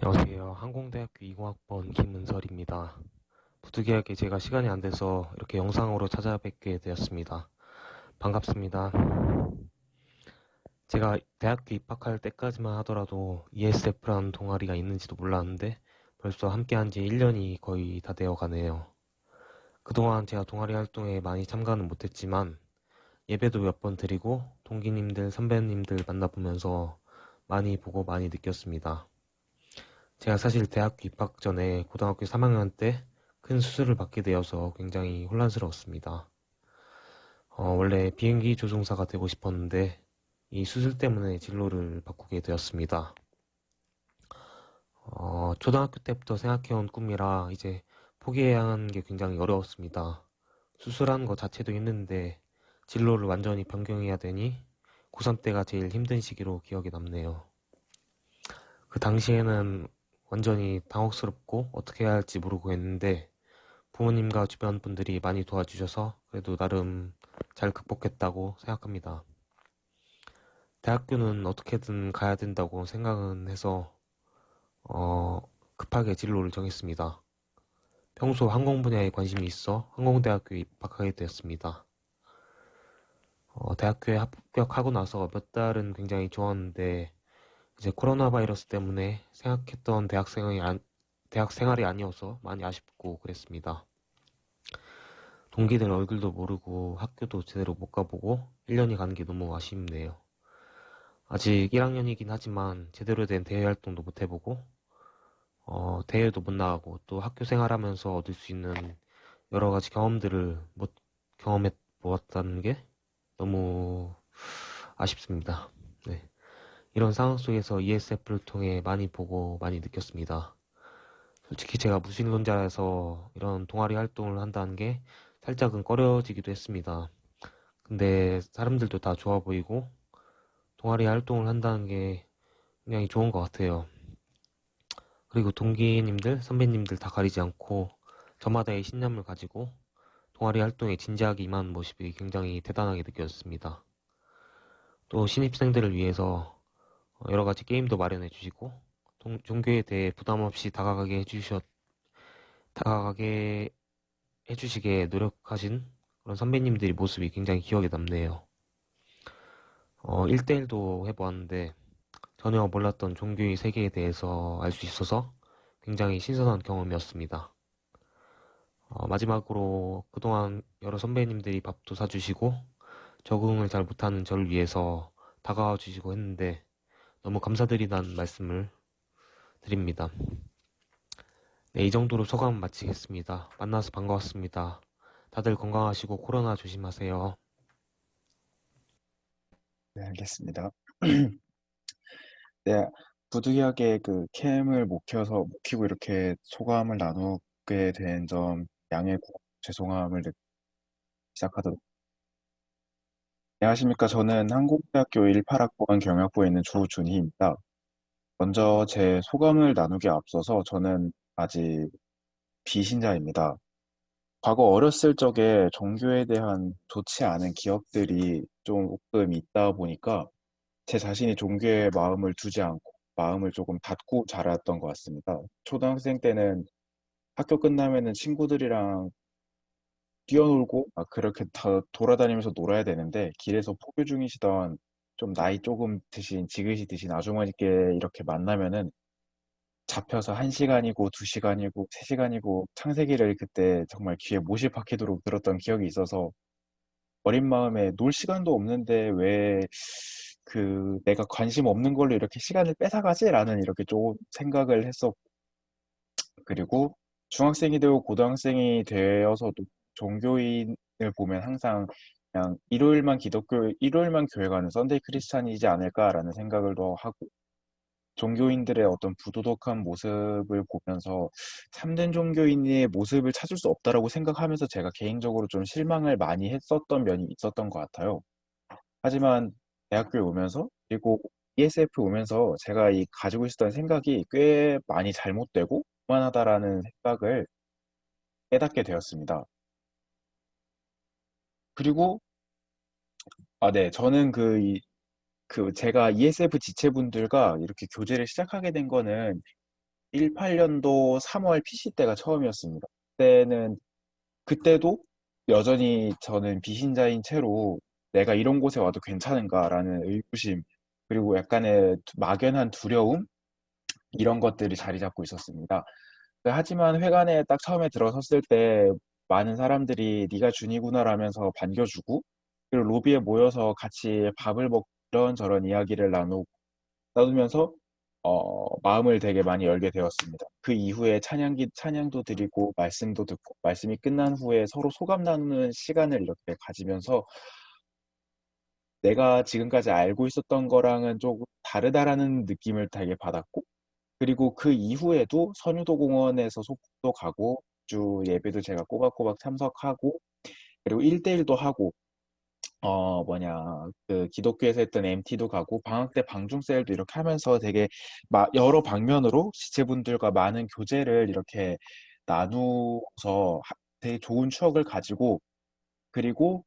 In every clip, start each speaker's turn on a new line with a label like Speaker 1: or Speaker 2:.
Speaker 1: 안녕하세요. 항공대학교 20학번 김은설입니다. 부득이하게 제가 시간이 안 돼서 이렇게 영상으로 찾아뵙게 되었습니다. 반갑습니다. 제가 대학교 입학할 때까지만 하더라도 ESF라는 동아리가 있는지도 몰랐는데 벌써 함께한 지 1년이 거의 다 되어 가네요. 그동안 제가 동아리 활동에 많이 참가는 못했지만 예배도 몇 번 드리고 동기님들, 선배님들 만나보면서 많이 보고 많이 느꼈습니다. 제가 사실 대학교 입학 전에 고등학교 3학년 때 큰 수술을 받게 되어서 굉장히 혼란스러웠습니다. 원래 비행기 조종사가 되고 싶었는데 이 수술 때문에 진로를 바꾸게 되었습니다. 초등학교 때부터 생각해온 꿈이라 이제 포기해야 하는 게 굉장히 어려웠습니다. 수술하는 것 자체도 힘든데 진로를 완전히 변경해야 되니 고3 때가 제일 힘든 시기로 기억에 남네요. 그 당시에는 완전히 당혹스럽고 어떻게 해야 할지 모르고 했는데 부모님과 주변 분들이 많이 도와주셔서 그래도 나름 잘 극복했다고 생각합니다. 대학교는 어떻게든 가야 된다고 생각은 해서 급하게 진로를 정했습니다. 평소 항공 분야에 관심이 있어 항공대학교에 입학하게 되었습니다. 대학교에 합격하고 나서 몇 달은 굉장히 좋았는데 이제 코로나 바이러스 때문에 생각했던 대학 생활이 아니어서 많이 아쉽고 그랬습니다. 동기들 얼굴도 모르고 학교도 제대로 못 가보고 1년이 간 게 너무 아쉽네요. 아직 1학년이긴 하지만 제대로 된 대외 활동도 못 해보고 대회도 못 나가고 또 학교 생활하면서 얻을 수 있는 여러 가지 경험들을 못 경험해 보았다는 게 너무 아쉽습니다. 네. 이런 상황 속에서 ESF를 통해 많이 보고 많이 느꼈습니다. 솔직히 제가 무신론자라서 이런 동아리 활동을 한다는 게 살짝은 꺼려지기도 했습니다. 근데 사람들도 다 좋아 보이고 동아리 활동을 한다는 게 굉장히 좋은 것 같아요. 그리고 동기님들, 선배님들 다 가리지 않고 저마다의 신념을 가지고 동아리 활동에 진지하게 임하는 모습이 굉장히 대단하게 느껴졌습니다. 또 신입생들을 위해서 여러 가지 게임도 마련해 주시고 종교에 대해 부담 없이 다가가게 해주시게 노력하신 그런 선배님들의 모습이 굉장히 기억에 남네요. 1대1도 해보았는데 전혀 몰랐던 종교의 세계에 대해서 알 수 있어서 굉장히 신선한 경험이었습니다. 마지막으로 그동안 여러 선배님들이 밥도 사주시고 적응을 잘 못하는 저를 위해서 다가와 주시고 했는데 너무 감사드리다는 말씀을 드립니다. 네, 이 정도로 소감 마치겠습니다. 만나서 반가웠습니다. 다들 건강하시고 코로나 조심하세요.
Speaker 2: 네, 알겠습니다. 네, 부득이하게 그 캠을 못 키고 이렇게 소감을 나누게 된 점 양해 죄송함을 시작하도록. 안녕하십니까. 저는 한국대학교 18학번 경영학부에 있는 조준희입니다. 먼저 제 소감을 나누기에 앞서서 저는 아직 비신자입니다. 과거 어렸을 적에 종교에 대한 좋지 않은 기억들이 조금 있다 보니까 제 자신이 종교에 마음을 두지 않고 마음을 조금 닫고 자랐던 것 같습니다. 초등학생 때는 학교 끝나면은 친구들이랑 뛰어놀고 그렇게 다 돌아다니면서 놀아야 되는데 길에서 포교 중이시던 좀 나이 조금 드신 지긋이 드신 아주머니께 이렇게 만나면은 잡혀서 1시간이고 2시간이고 3시간이고 창세기를 그때 정말 귀에 못이 박히도록 들었던 기억이 있어서 어린 마음에 놀 시간도 없는데 왜 내가 관심 없는 걸로 이렇게 시간을 뺏어가지? 라는 이렇게 좀 생각을 했었고, 그리고 중학생이 되고 고등학생이 되어서도 종교인을 보면 항상 그냥 일요일만 교회 가는 썬데이 크리스찬이지 않을까라는 생각을 더 하고, 종교인들의 어떤 부도덕한 모습을 보면서 참된 종교인의 모습을 찾을 수 없다라고 생각하면서 제가 개인적으로 좀 실망을 많이 했었던 면이 있었던 것 같아요. 하지만 대학교에 오면서 그리고 ESF 오면서 제가 이 가지고 있었던 생각이 꽤 많이 잘못되고 오만하다라는 생각을 깨닫게 되었습니다. 그리고 네, 저는 제가 ESF 지체분들과 이렇게 교제를 시작하게 된 거는 18년도 3월 PC 때가 처음이었습니다. 그때는 그때도 여전히 저는 비신자인 채로 내가 이런 곳에 와도 괜찮은가라는 의구심, 그리고 약간의 막연한 두려움, 이런 것들이 자리 잡고 있었습니다. 하지만 회관에 딱 처음에 들어섰을 때 많은 사람들이 네가 준이구나라면서 반겨주고, 그리고 로비에 모여서 같이 밥을 먹고 이런저런 이야기를 나누면서 마음을 되게 많이 열게 되었습니다. 그 이후에 찬양도 드리고 말씀도 듣고, 말씀이 끝난 후에 서로 소감 나누는 시간을 이렇게 가지면서 내가 지금까지 알고 있었던 거랑은 조금 다르다라는 느낌을 되게 받았고, 그리고 그 이후에도 선유도 공원에서 소풍도 가고 주 예배도 제가 꼬박꼬박 참석하고, 그리고 1대1도 하고, 그 기독교에서 했던 MT도 가고 방학 때 방중셀도 이렇게 하면서 되게 여러 방면으로 지체분들과 많은 교제를 이렇게 나누어서 되게 좋은 추억을 가지고, 그리고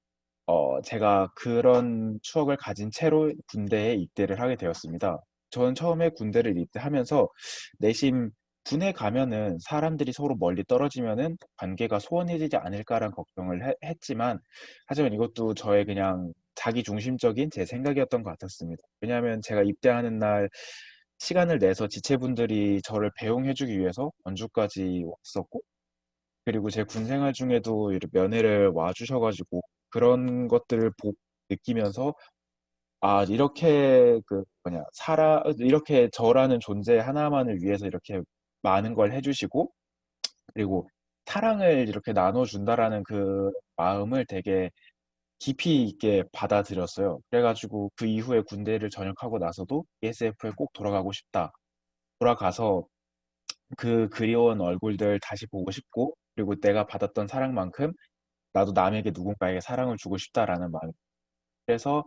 Speaker 2: 제가 그런 추억을 가진 채로 군대에 입대를 하게 되었습니다. 저는 처음에 군대를 입대하면서 내심 군에 가면은 사람들이 서로 멀리 떨어지면은 관계가 소원해지지 않을까라는 걱정을 했지만, 하지만 이것도 저의 그냥 자기 중심적인 제 생각이었던 것 같았습니다. 왜냐하면 제가 입대하는 날 시간을 내서 지체분들이 저를 배웅해주기 위해서 원주까지 왔었고, 그리고 제 군 생활 중에도 이렇게 면회를 와주셔가지고 그런 것들을 느끼면서, 아, 이렇게 이렇게 저라는 존재 하나만을 위해서 이렇게 많은 걸 해주시고, 그리고 사랑을 이렇게 나눠준다라는 그 마음을 되게 깊이 있게 받아들였어요. 그래가지고 그 이후에 군대를 전역하고 나서도 ESF에 꼭 돌아가고 싶다. 돌아가서 그 그리워온 얼굴들 다시 보고 싶고, 그리고 내가 받았던 사랑만큼 나도 남에게 누군가에게 사랑을 주고 싶다라는 마음. 그래서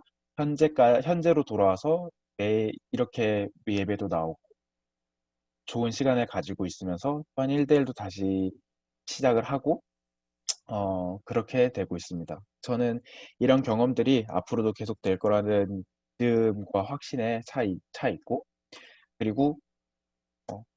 Speaker 2: 현재로 돌아와서 매 이렇게 예배도 나오고 좋은 시간을 가지고 있으면서 한 1대1도 다시 시작을 하고, 그렇게 되고 있습니다. 저는 이런 경험들이 앞으로도 계속 될 거라는 믿음과 확신에 차 있고, 그리고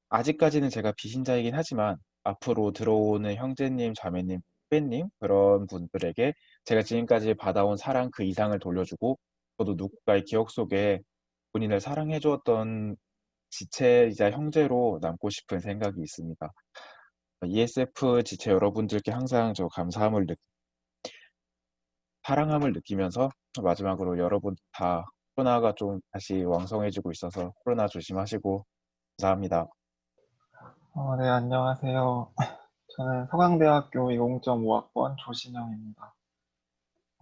Speaker 2: 아직까지는 제가 비신자이긴 하지만 앞으로 들어오는 형제님, 자매님, 후배님, 그런 분들에게 제가 지금까지 받아온 사랑 그 이상을 돌려주고, 저도 누군가의 기억 속에 본인을 사랑해 주었던 지체이자 형제로 남고 싶은 생각이 있습니다. ESF 지체 여러분들께 항상 사랑함을 느끼면서, 마지막으로 여러분 다 코로나가 좀 다시 왕성해지고 있어서 코로나 조심하시고, 감사합니다.
Speaker 3: 네, 안녕하세요. 저는 서강대학교 20.5학번 조신영입니다.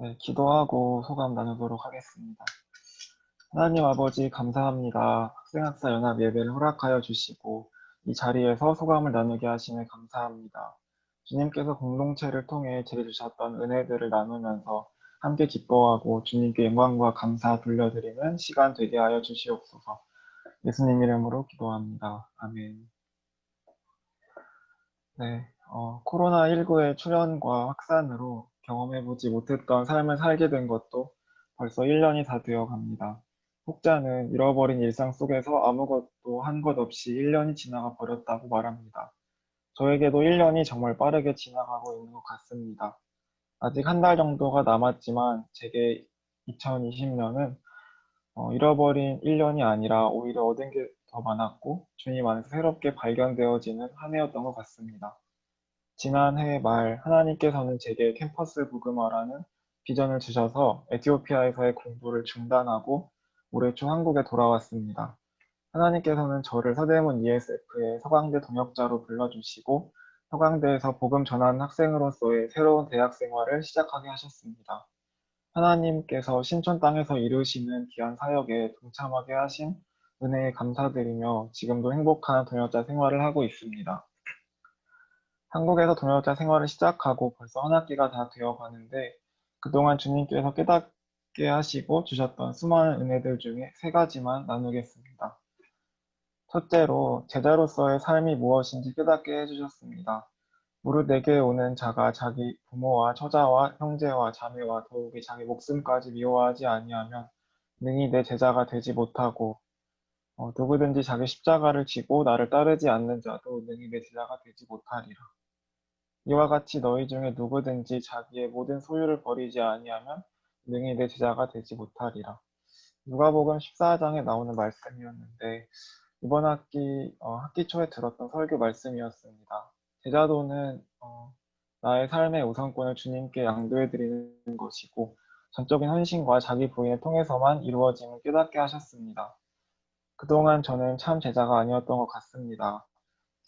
Speaker 3: 네, 기도하고 소감 나누도록 하겠습니다. 하나님 아버지 감사합니다. 학생학사 연합 예배를 허락하여 주시고 이 자리에서 소감을 나누게 하시니 감사합니다. 주님께서 공동체를 통해 제게 주셨던 은혜들을 나누면서 함께 기뻐하고 주님께 영광과 감사 돌려드리는 시간 되게 하여 주시옵소서. 예수님 이름으로 기도합니다. 아멘. 네, 코로나19의 출현과 확산으로 경험해보지 못했던 삶을 살게 된 것도 벌써 1년이 다 되어 갑니다. 혹자는 잃어버린 일상 속에서 아무것도 한 것 없이 1년이 지나가 버렸다고 말합니다. 저에게도 1년이 정말 빠르게 지나가고 있는 것 같습니다. 아직 한 달 정도가 남았지만 제게 2020년은 잃어버린 1년이 아니라 오히려 얻은 게 더 많았고 주님 안에서 새롭게 발견되어지는 한 해였던 것 같습니다. 지난해 말 하나님께서는 제게 캠퍼스 복음화라는 비전을 주셔서 에티오피아에서의 공부를 중단하고 올해 초 한국에 돌아왔습니다. 하나님께서는 저를 서대문 ESF의 서강대 동역자로 불러주시고 서강대에서 복음 전하는 학생으로서의 새로운 대학 생활을 시작하게 하셨습니다. 하나님께서 신촌 땅에서 이루시는 귀한 사역에 동참하게 하신 은혜에 감사드리며 지금도 행복한 동역자 생활을 하고 있습니다. 한국에서 동역자 생활을 시작하고 벌써 한 학기가 다 되어 가는데 그동안 주님께서 깨닫게 하시고 주셨던 수많은 은혜들 중에 세 가지만 나누겠습니다. 첫째로 제자로서의 삶이 무엇인지 깨닫게 해주셨습니다. 무릇 내게 오는 자가 자기 부모와 처자와 형제와 자매와 더욱이 자기 목숨까지 미워하지 아니하면 능히 내 제자가 되지 못하고 누구든지 자기 십자가를 지고 나를 따르지 않는 자도 능히 내 제자가 되지 못하리라. 이와 같이 너희 중에 누구든지 자기의 모든 소유를 버리지 아니하면 능히 내 제자가 되지 못하리라. 누가복음 14장에 나오는 말씀이었는데 이번 학기 초에 들었던 설교 말씀이었습니다. 제자도는 나의 삶의 우선권을 주님께 양도해 드리는 것이고 전적인 헌신과 자기 부인을 통해서만 이루어짐을 깨닫게 하셨습니다. 그동안 저는 참 제자가 아니었던 것 같습니다.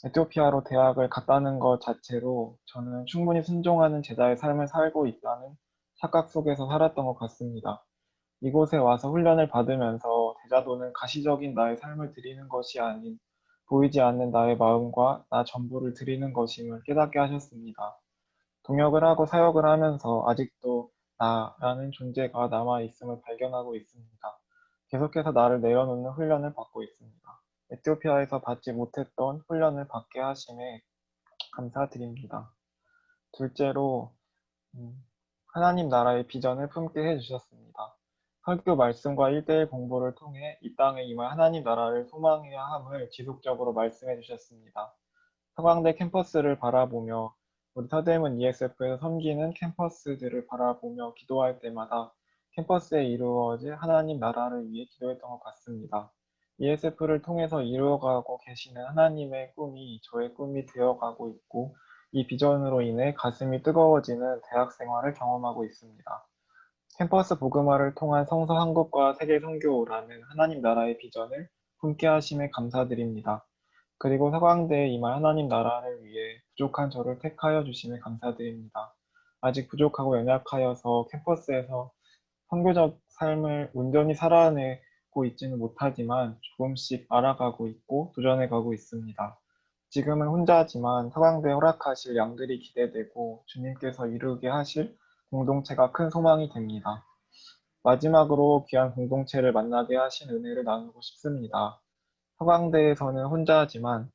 Speaker 3: 에티오피아로 대학을 갔다는 것 자체로 저는 충분히 순종하는 제자의 삶을 살고 있다는 착각 속에서 살았던 것 같습니다. 이곳에 와서 훈련을 받으면서 제자도는 가시적인 나의 삶을 드리는 것이 아닌 보이지 않는 나의 마음과 나 전부를 드리는 것임을 깨닫게 하셨습니다. 동역을 하고 사역을 하면서 아직도 나라는 존재가 남아 있음을 발견하고 있습니다. 계속해서 나를 내려놓는 훈련을 받고 있습니다. 에티오피아에서 받지 못했던 훈련을 받게 하심에 감사드립니다. 둘째로 하나님 나라의 비전을 품게 해주셨습니다. 설교 말씀과 1대1 공부를 통해 이 땅에 임할 하나님 나라를 소망해야 함을 지속적으로 말씀해 주셨습니다. 서강대 캠퍼스를 바라보며 우리 서대문 ESF에서 섬기는 캠퍼스들을 바라보며 기도할 때마다 캠퍼스에 이루어질 하나님 나라를 위해 기도했던 것 같습니다. ESF를 통해서 이루어가고 계시는 하나님의 꿈이 저의 꿈이 되어가고 있고 이 비전으로 인해 가슴이 뜨거워지는 대학 생활을 경험하고 있습니다. 캠퍼스 복음화를 통한 성서 한국과 세계 선교라는 하나님 나라의 비전을 품게 하심에 감사드립니다. 그리고 서강대에 임할 하나님 나라를 위해 부족한 저를 택하여 주심에 감사드립니다. 아직 부족하고 연약하여서 캠퍼스에서 선교적 삶을 온전히 살아내고 있지는 못하지만 조금씩 알아가고 있고 도전해 가고 있습니다. 지금은 혼자지만 서강대에 허락하실 양들이 기대되고 주님께서 이루게 하실 공동체가 큰 소망이 됩니다. 마지막으로 귀한 공동체를 만나게 하신 은혜를 나누고 싶습니다. 서강대에서는 혼자지만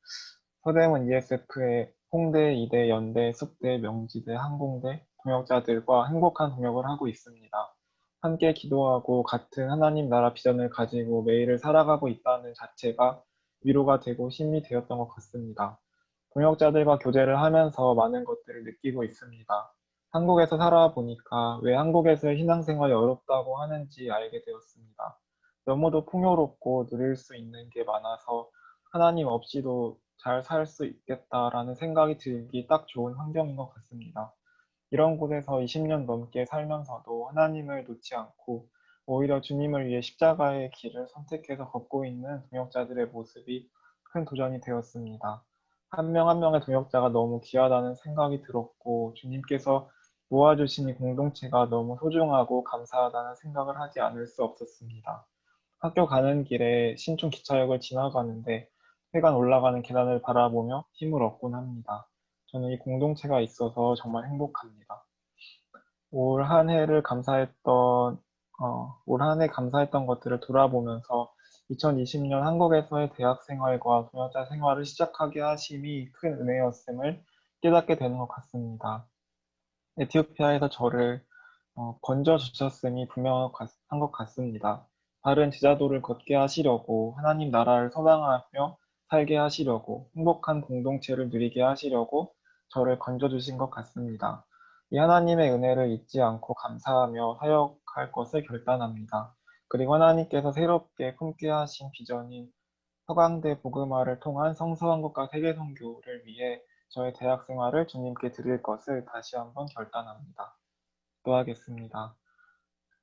Speaker 3: 서대문 ESF의 홍대, 이대, 연대, 숲대, 명지대, 항공대 동역자들과 행복한 동역을 하고 있습니다. 함께 기도하고 같은 하나님 나라 비전을 가지고 매일을 살아가고 있다는 자체가 위로가 되고 힘이 되었던 것 같습니다. 동역자들과 교제를 하면서 많은 것들을 느끼고 있습니다. 한국에서 살아보니까 왜 한국에서의 신앙생활이 어렵다고 하는지 알게 되었습니다. 너무도 풍요롭고 누릴 수 있는 게 많아서 하나님 없이도 잘 살 수 있겠다라는 생각이 들기 딱 좋은 환경인 것 같습니다. 이런 곳에서 20년 넘게 살면서도 하나님을 놓지 않고 오히려 주님을 위해 십자가의 길을 선택해서 걷고 있는 동역자들의 모습이 큰 도전이 되었습니다. 한 명 한 명의 동역자가 너무 귀하다는 생각이 들었고 주님께서 모아주신 이 공동체가 너무 소중하고 감사하다는 생각을 하지 않을 수 없었습니다. 학교 가는 길에 신촌 기차역을 지나가는데 회관 올라가는 계단을 바라보며 힘을 얻곤 합니다. 저는 이 공동체가 있어서 정말 행복합니다. 올 한 해를 올 한 해 감사했던 것들을 돌아보면서 2020년 한국에서의 대학 생활과 동역자 생활을 시작하게 하심이 큰 은혜였음을 깨닫게 되는 것 같습니다. 에티오피아에서 저를 건져주셨음이 분명한 것 같습니다. 바른 제자도를 걷게 하시려고 하나님 나라를 소망하며 살게 하시려고 행복한 공동체를 누리게 하시려고 저를 건져주신 것 같습니다. 이 하나님의 은혜를 잊지 않고 감사하며 사역할 것을 결단합니다. 그리고 하나님께서 새롭게 품게 하신 비전인 서강대 복음화를 통한 성서한국과 세계선교를 위해 저의 대학 생활을 주님께 드릴 것을 다시 한번 결단합니다. 기도하겠습니다.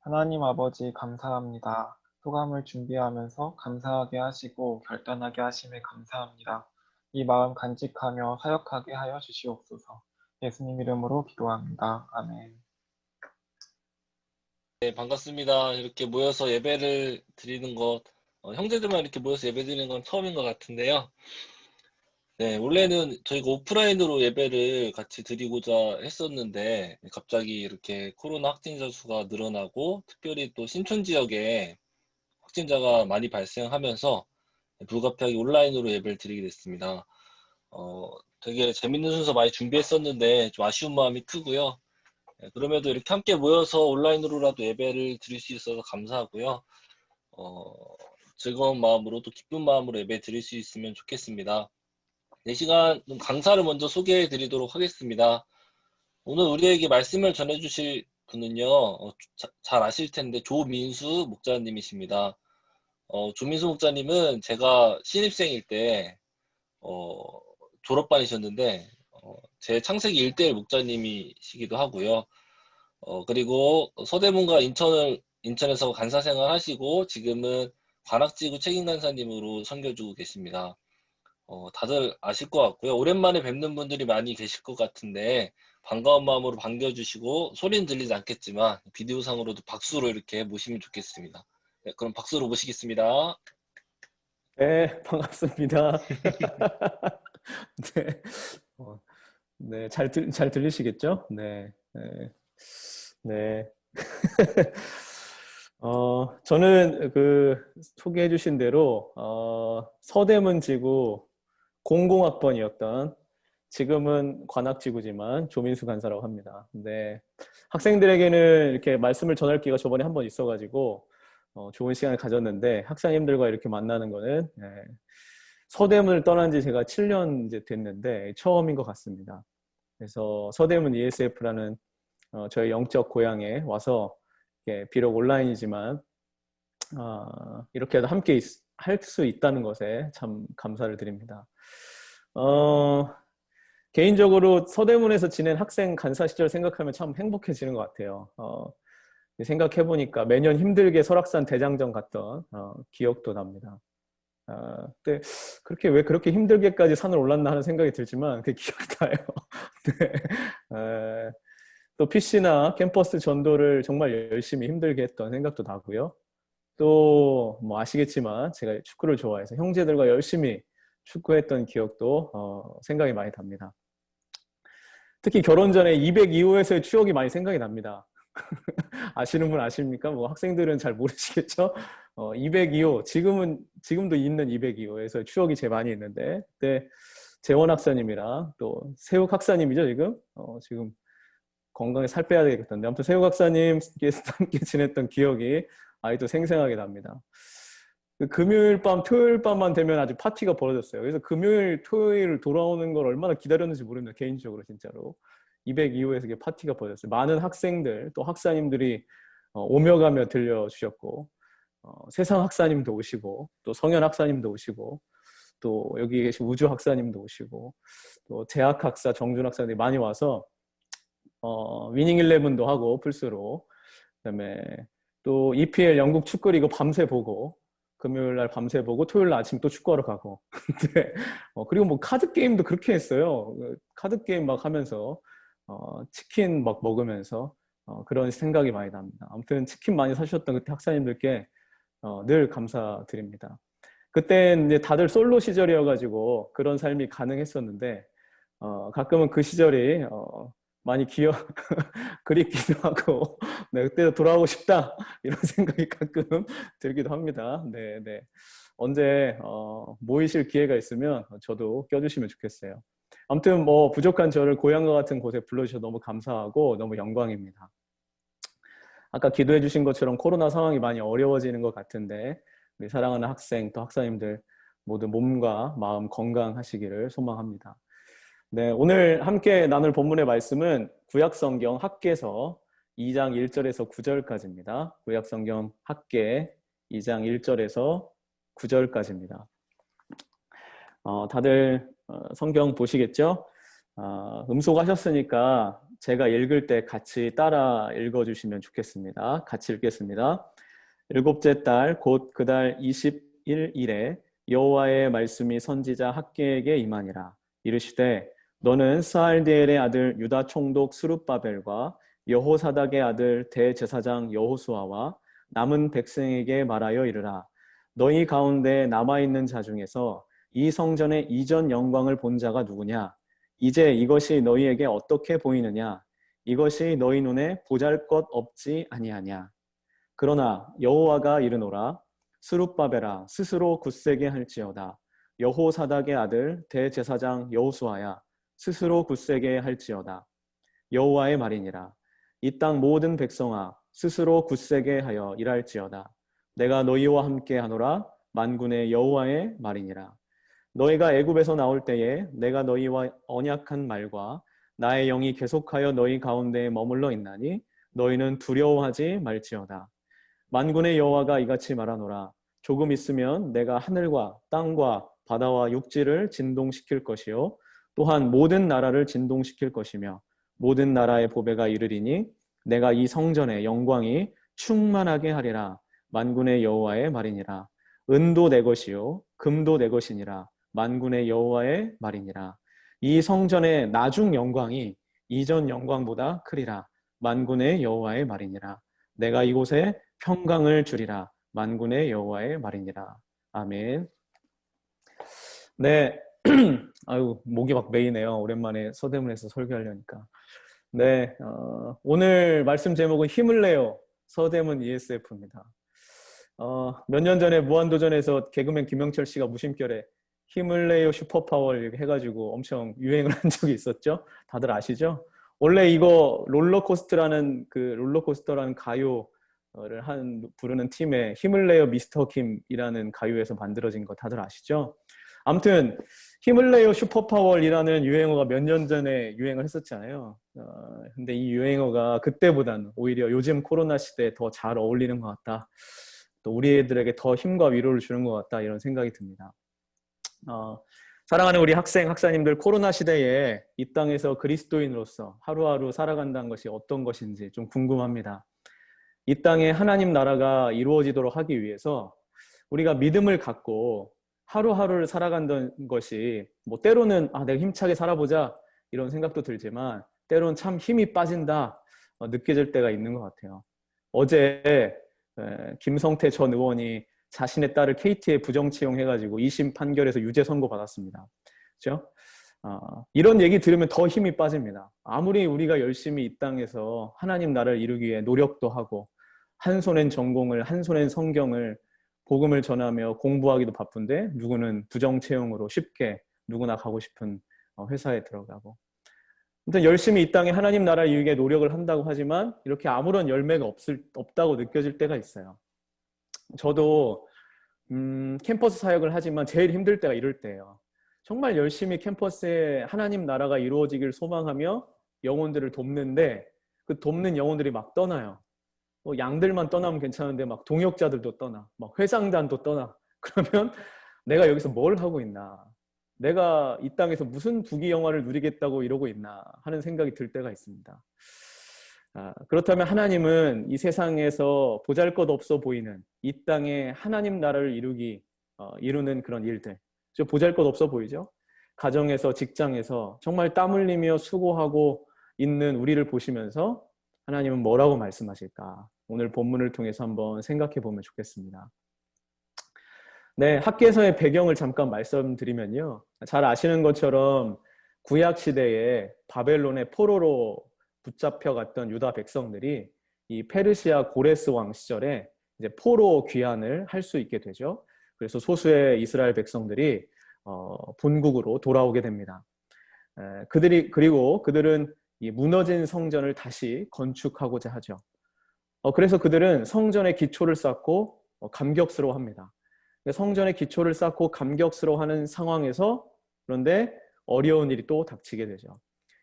Speaker 3: 하나님 아버지 감사합니다. 소감을 준비하면서 감사하게 하시고 결단하게 하심에 감사합니다. 이 마음 간직하며 사역하게 하여 주시옵소서. 예수님 이름으로 기도합니다. 아멘.
Speaker 4: 네, 반갑습니다. 이렇게 모여서 예배를 드리는 것, 형제들만 이렇게 모여서 예배 드리는 건 처음인 것 같은데요. 네, 원래는 저희가 오프라인으로 예배를 같이 드리고자 했었는데, 갑자기 이렇게 코로나 확진자 수가 늘어나고, 특별히 또 신촌 지역에 확진자가 많이 발생하면서, 불가피하게 온라인으로 예배를 드리게 됐습니다. 되게 재밌는 순서 많이 준비했었는데, 좀 아쉬운 마음이 크고요. 네, 그럼에도 이렇게 함께 모여서 온라인으로라도 예배를 드릴 수 있어서 감사하고요. 즐거운 마음으로 또 기쁜 마음으로 예배 드릴 수 있으면 좋겠습니다. 이 시간 좀 강사를 먼저 소개해 드리도록 하겠습니다. 오늘 우리에게 말씀을 전해 주실 분은요, 잘 아실 텐데 조민수 목자님이십니다. 조민수 목자님은 제가 신입생일 때 졸업반이셨는데 제 창세기 1대1 목자님이시기도 하고요. 그리고 서대문과 인천에서 간사 생활 하시고 지금은 관악지구 책임 간사님으로 섬겨주고 계십니다. 다들 아실 것 같고요. 오랜만에 뵙는 분들이 많이 계실 것 같은데 반가운 마음으로 반겨주시고 소리는 들리지 않겠지만 비디오상으로도 박수로 이렇게 모시면 좋겠습니다. 네, 그럼 박수로 모시겠습니다.
Speaker 5: 네, 반갑습니다. 네, 네, 잘 들리시겠죠? 네, 네, 네. 저는 소개해 주신 대로, 서대문 지구 공공학번이었던, 지금은 관악지구지만 조민수 간사라고 합니다. 네, 학생들에게는 이렇게 말씀을 전할 기회가 저번에 한번 있어가지고, 좋은 시간을 가졌는데, 학사님들과 이렇게 만나는 거는, 서대문을 떠난 지 제가 7년 이제 됐는데, 처음인 것 같습니다. 그래서 서대문 ESF라는 저희 영적 고향에 와서 비록 온라인이지만 이렇게도 함께 할 수 있다는 것에 참 감사를 드립니다. 개인적으로 서대문에서 지낸 학생 간사 시절 생각하면 참 행복해지는 것 같아요. 생각해보니까 매년 힘들게 설악산 대장정 갔던 기억도 납니다. 근데 왜 그렇게 힘들게까지 산을 올랐나 하는 생각이 들지만 그게 기억이 나요. 네. 또 PC나 캠퍼스 전도를 정말 열심히 힘들게 했던 생각도 나고요. 또 뭐 아시겠지만 제가 축구를 좋아해서 형제들과 열심히 축구했던 기억도 생각이 많이 납니다. 특히 결혼 전에 202호에서의 추억이 많이 생각이 납니다. 아시는 분 아십니까? 뭐 학생들은 잘 모르시겠죠? 202호, 지금도 있는 202호에서 추억이 제일 많이 있는데, 그때 재원 학사님이랑 또 세욱 학사님이죠, 지금 건강에 살 빼야 되겠던데, 아무튼 세욱 학사님께서 함께 지냈던 기억이 아직도 생생하게 납니다. 금요일 밤, 토요일 밤만 되면 아주 파티가 벌어졌어요. 그래서 금요일, 토요일 돌아오는 걸 얼마나 기다렸는지 모릅니다, 개인적으로 진짜로. 202호에서 파티가 벌어졌어요. 많은 학생들, 또 학사님들이 오며 가며 들려주셨고, 세상 학사님도 오시고, 또 성현 학사님도 오시고, 또 여기 계신 우주 학사님도 오시고, 또 재학 학사, 정준 학사님이 많이 와서 위닝 11도 하고 플스로, 그다음에 또 EPL 영국 축구 리그 밤새 보고, 금요일 날 밤새 보고 토요일 날 아침 또 축구하러 가고. 그리고 뭐 카드 게임도 그렇게 했어요. 카드 게임 막 하면서 치킨 막 먹으면서 그런 생각이 많이 납니다. 아무튼 치킨 많이 사주셨던 그때 학사님들께 늘 감사드립니다. 그때 이제 다들 솔로 시절이어가지고 그런 삶이 가능했었는데 가끔은 그 시절이 많이 그립기도 하고 네, 그때도 돌아오고 싶다 이런 생각이 가끔 들기도 합니다. 네, 네. 언제 모이실 기회가 있으면 저도 껴주시면 좋겠어요. 아무튼 뭐 부족한 저를 고향과 같은 곳에 불러주셔서 너무 감사하고 너무 영광입니다. 아까 기도해 주신 것처럼 코로나 상황이 많이 어려워지는 것 같은데 우리 사랑하는 학생 또 학사님들 모두 몸과 마음 건강하시기를 소망합니다. 네, 오늘 함께 나눌 본문의 말씀은 구약성경 학개서 2장 1절에서 9절까지입니다. 구약성경 학개 2장 1절에서 9절까지입니다. 다들 성경 보시겠죠? 음소하셨으니까 제가 읽을 때 같이 따라 읽어주시면 좋겠습니다. 같이 읽겠습니다. 일곱째 달 곧 그 달 21일에 여호와의 말씀이 선지자 학개에게 임하니라. 이르시되 너는 스알디엘의 아들 유다 총독 스룹바벨과 여호사닥의 아들 대제사장 여호수아와 남은 백성에게 말하여 이르라. 너희 가운데 남아있는 자 중에서 이 성전의 이전 영광을 본 자가 누구냐? 이제 이것이 너희에게 어떻게 보이느냐? 이것이 너희 눈에 보잘것 없지 아니하냐? 그러나 여호와가 이르노라. 스룹바벨아 스스로 굳세게 할지어다. 여호사닥의 아들 대제사장 여호수아야 스스로 굳세게 할지어다. 여호와의 말이니라. 이 땅 모든 백성아 스스로 굳세게 하여 일할지어다. 내가 너희와 함께 하노라. 만군의 여호와의 말이니라. 너희가 애굽에서 나올 때에 내가 너희와 언약한 말과 나의 영이 계속하여 너희 가운데에 머물러 있나니 너희는 두려워하지 말지어다. 만군의 여호와가 이같이 말하노라. 조금 있으면 내가 하늘과 땅과 바다와 육지를 진동시킬 것이요 또한 모든 나라를 진동시킬 것이며 모든 나라의 보배가 이르리니 내가 이 성전의 영광이 충만하게 하리라. 만군의 여호와의 말이니라. 은도 내 것이요 금도 내 것이니라. 만군의 여호와의 말이니라. 이 성전의 나중 영광이 이전 영광보다 크리라. 만군의 여호와의 말이니라. 내가 이곳에 평강을 주리라. 만군의 여호와의 말이니라. 아멘. 네. 아유, 목이 막 메이네요. 오랜만에 서대문에서 설교하려니까. 네. 오늘 말씀 제목은 힘을 내요. 서대문 ESF입니다. 몇 년 전에 무한도전에서 개그맨 김영철 씨가 무심결에 힘을 내요 슈퍼파워 이렇게 해가지고 엄청 유행을 한 적이 있었죠. 다들 아시죠? 원래 이거 롤러코스터라는 가요를 부르는 팀의 힘을 내요 미스터 킴이라는 가요에서 만들어진 거 다들 아시죠? 아무튼 힘을 내요 슈퍼파워이라는 유행어가 몇 년 전에 유행을 했었잖아요. 근데 이 유행어가 그때보다는 오히려 요즘 코로나 시대에 더 잘 어울리는 것 같다. 또 우리 애들에게 더 힘과 위로를 주는 것 같다 이런 생각이 듭니다. 사랑하는 우리 학사님들, 코로나 시대에 이 땅에서 그리스도인으로서 하루하루 살아간다는 것이 어떤 것인지 좀 궁금합니다. 이 땅에 하나님 나라가 이루어지도록 하기 위해서 우리가 믿음을 갖고 하루하루를 살아간다는 것이 뭐 때로는 내가 힘차게 살아보자 이런 생각도 들지만 때로는 참 힘이 빠진다 느껴질 때가 있는 것 같아요. 어제 김성태 전 의원이 자신의 딸을 KT에 부정 채용해가지고 2심 판결에서 유죄 선고받았습니다. 그렇죠? 이런 얘기 들으면 더 힘이 빠집니다. 아무리 우리가 열심히 이 땅에서 하나님 나라를 이루기 위해 노력도 하고 한 손엔 전공을, 한 손엔 성경을 복음을 전하며 공부하기도 바쁜데 누구는 부정 채용으로 쉽게 누구나 가고 싶은 회사에 들어가고 아무튼 열심히 이 땅에 하나님 나라를 이루기 위해 노력을 한다고 하지만 이렇게 아무런 열매가 없다고 느껴질 때가 있어요. 저도 캠퍼스 사역을 하지만 제일 힘들 때가 이럴 때예요. 정말 열심히 캠퍼스에 하나님 나라가 이루어지길 소망하며 영혼들을 돕는데 그 돕는 영혼들이 막 떠나요. 양들만 떠나면 괜찮은데 막 동역자들도 떠나, 막 회장단도 떠나. 그러면 내가 여기서 뭘 하고 있나? 내가 이 땅에서 무슨 부귀영화를 누리겠다고 이러고 있나 하는 생각이 들 때가 있습니다. 그렇다면 하나님은 이 세상에서 보잘것없어 보이는 이 땅에 하나님 나라를 이루는 그런 일들, 보잘것없어 보이죠? 가정에서, 직장에서 정말 땀 흘리며 수고하고 있는 우리를 보시면서 하나님은 뭐라고 말씀하실까? 오늘 본문을 통해서 한번 생각해 보면 좋겠습니다. 네, 학계에서의 배경을 잠깐 말씀드리면요. 잘 아시는 것처럼 구약 시대에 바벨론의 포로로 붙잡혀갔던 유다 백성들이 이 페르시아 고레스 왕 시절에 이제 포로 귀환을 할 수 있게 되죠. 그래서 소수의 이스라엘 백성들이 본국으로 돌아오게 됩니다. 그리고 그들은 이 무너진 성전을 다시 건축하고자 하죠. 그래서 그들은 성전의 기초를 쌓고 감격스러워합니다. 성전의 기초를 쌓고 감격스러워하는 상황에서 그런데 어려운 일이 또 닥치게 되죠.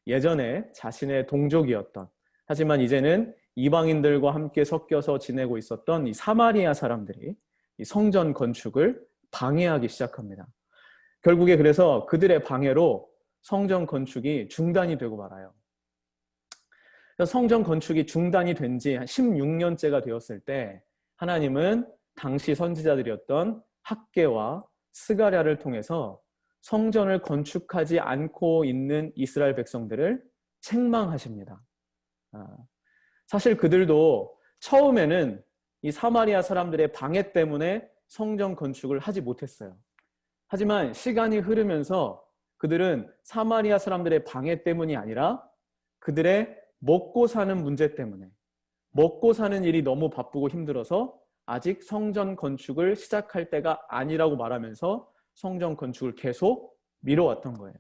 Speaker 5: 예전에 자신의 동족이었던 하지만 이제는 이방인들과 함께 섞여서 지내고 있었던 이 사마리아 사람들이 이 성전 건축을 방해하기 시작합니다. 결국에 그래서 그들의 방해로 성전 건축이 중단이 되고 말아요. 성전 건축이 중단이 된 지 한 16년째가 되었을 때 하나님은 당시 선지자들이었던 학개와 스가랴를 통해서 성전을 건축하지 않고 있는 이스라엘 백성들을 책망하십니다. 사실 그들도 처음에는 이 사마리아 사람들의 방해 때문에 성전 건축을 하지 못했어요. 하지만 시간이 흐르면서 그들은 사마리아 사람들의 방해 때문이 아니라 그들의 먹고 사는 문제 때문에 먹고 사는 일이 너무 바쁘고 힘들어서 아직 성전 건축을 시작할 때가 아니라고 말하면서 성전 건축을 계속 미뤄왔던 거예요.